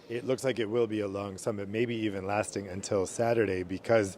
It looks like it will be a long summit, maybe even lasting until Saturday, because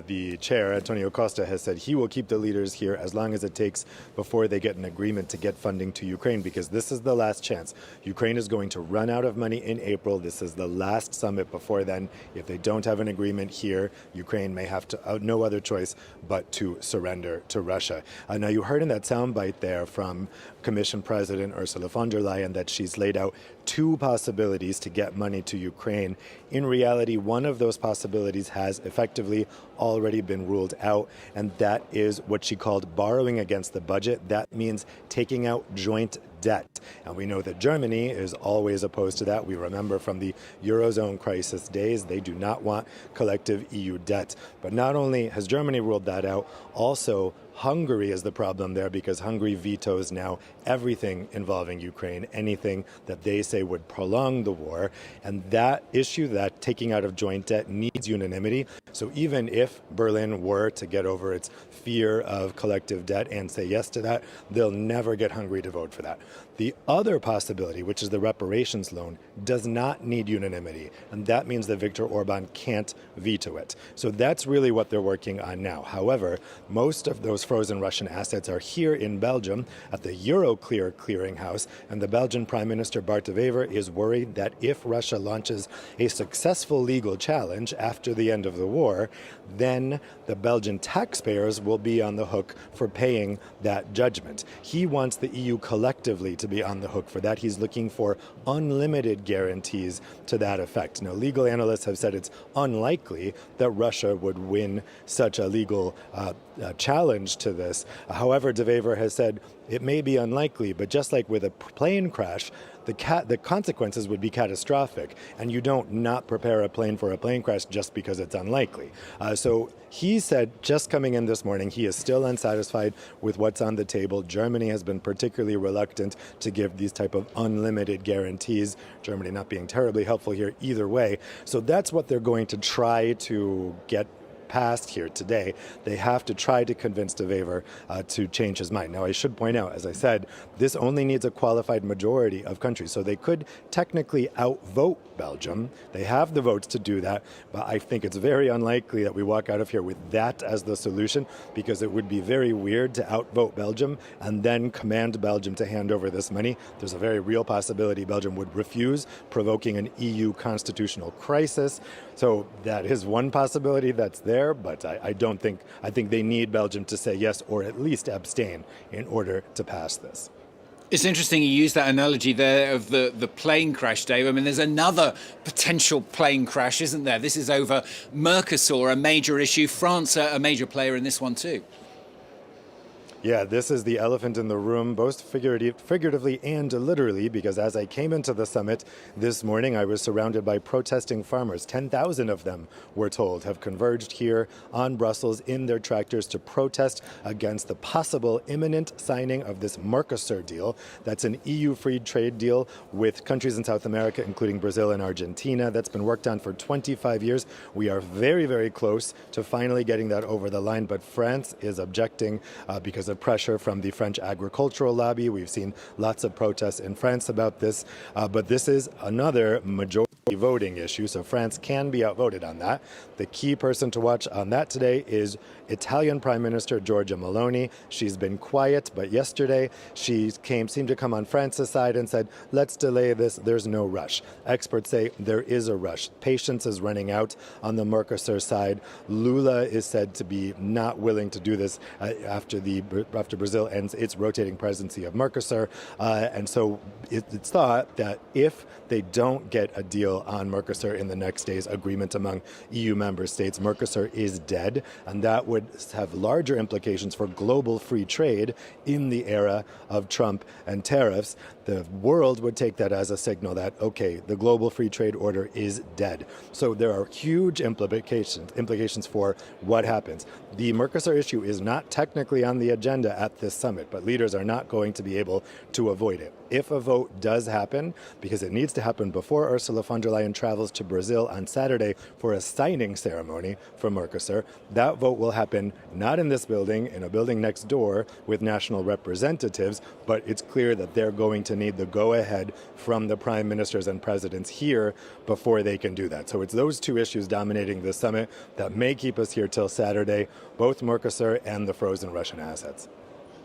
the chair, Antonio Costa, has said he will keep the leaders here as long as it takes before they get an agreement to get funding to Ukraine, because this is the last chance. Ukraine is going to run out of money in April. This is the last summit before then. If they don't have an agreement here, Ukraine may have to no other choice but to surrender to Russia. Now, you heard in that soundbite there from Commission President Ursula von der Leyen that she's laid out two possibilities to get money to Ukraine. In reality, one of those possibilities has effectively already been ruled out, and that is what she called borrowing against the budget. That means taking out joint debt. And we know that Germany is always opposed to that. We remember from the Eurozone crisis days, they do not want collective EU debt. But not only has Germany ruled that out, also Hungary is the problem there, because Hungary vetoes now everything involving Ukraine, anything that they say would prolong the war. And that issue, that taking out of joint debt, needs unanimity. So even if Berlin were to get over its fear of collective debt and say yes to that, they'll never get Hungary to vote for that. The other possibility, which is the reparations loan, does not need unanimity, and that means that Viktor Orban can't veto it. So that's really what they're working on now. However, most of those frozen Russian assets are here in Belgium at the Euroclear clearinghouse, and the Belgian Prime Minister Bart de Wever is worried that if Russia launches a successful legal challenge after the end of the war, then the Belgian taxpayers will be on the hook for paying that judgment. He wants the EU collectively to be on the hook for that. He's looking for unlimited guarantees to that effect. Now, legal analysts have said it's unlikely that Russia would win such a legal challenge to this. However, De Wever has said it may be unlikely, but just like with a plane crash, the consequences would be catastrophic, and you don't not prepare a plane for a plane crash just because it's unlikely. So he said, just coming in this morning, he is still unsatisfied with what's on the table. Germany has been particularly reluctant to give these type of unlimited guarantees, Germany not being terribly helpful here either way. So that's what they're going to try to get passed here today. They have to try to convince De Wever to change his mind. Now, I should point out, as I said, this only needs a qualified majority of countries. So they could technically outvote Belgium. They have the votes to do that, but I think it's very unlikely that we walk out of here with that as the solution, because it would be very weird to outvote Belgium and then command Belgium to hand over this money. There's a very real possibility Belgium would refuse, provoking an EU constitutional crisis. So that is one possibility that's there, but I think they need Belgium to say yes or at least abstain in order to pass this. It's interesting you use that analogy there of the plane crash, Dave. I mean, there's another potential plane crash, isn't there? This is over Mercosur, a major issue. France, a major player in this one too. Yeah, this is the elephant in the room, both figuratively and literally, because as I came into the summit this morning, I was surrounded by protesting farmers. 10,000 of them, we're told, have converged here on Brussels in their tractors to protest against the possible imminent signing of this Mercosur deal. That's an EU free trade deal with countries in South America, including Brazil and Argentina. That's been worked on for 25 years. We are very, very close to finally getting that over the line, but France is objecting because of pressure from the French agricultural lobby. We've seen lots of protests in France about this, but this is another majority voting issue, so France can be outvoted on that. The key person to watch on that today is Italian Prime Minister Giorgia Meloni. She's been quiet, but yesterday she seemed to come on France's side and said, let's delay this, there's no rush. Experts say there is a rush. Patience is running out on the Mercosur side. Lula is said to be not willing to do this after Brazil ends its rotating presidency of Mercosur, and so it's thought that if they don't get a deal on Mercosur in the next days, agreement among EU member states, Mercosur is dead, and that would have larger implications for global free trade in the era of Trump and tariffs. The world would take that as a signal that, okay, the global free trade order is dead. So there are huge implications for what happens. The Mercosur issue is not technically on the agenda at this summit, but leaders are not going to be able to avoid it. If a vote does happen, because it needs to happen before Ursula von von der Leyen travels to Brazil on Saturday for a signing ceremony for Mercosur. That vote will happen not in this building, in a building next door with national representatives, but it's clear that they're going to need the go-ahead from the prime ministers and presidents here before they can do that. So it's those two issues dominating the summit that may keep us here till Saturday, both Mercosur and the frozen Russian assets.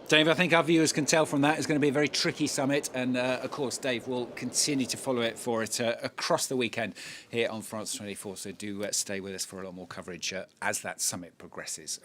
Dave, I think our viewers can tell from that it's going to be a very tricky summit, and of course, Dave will continue to follow it for it across the weekend here on France 24. So do stay with us for a lot more coverage as that summit progresses.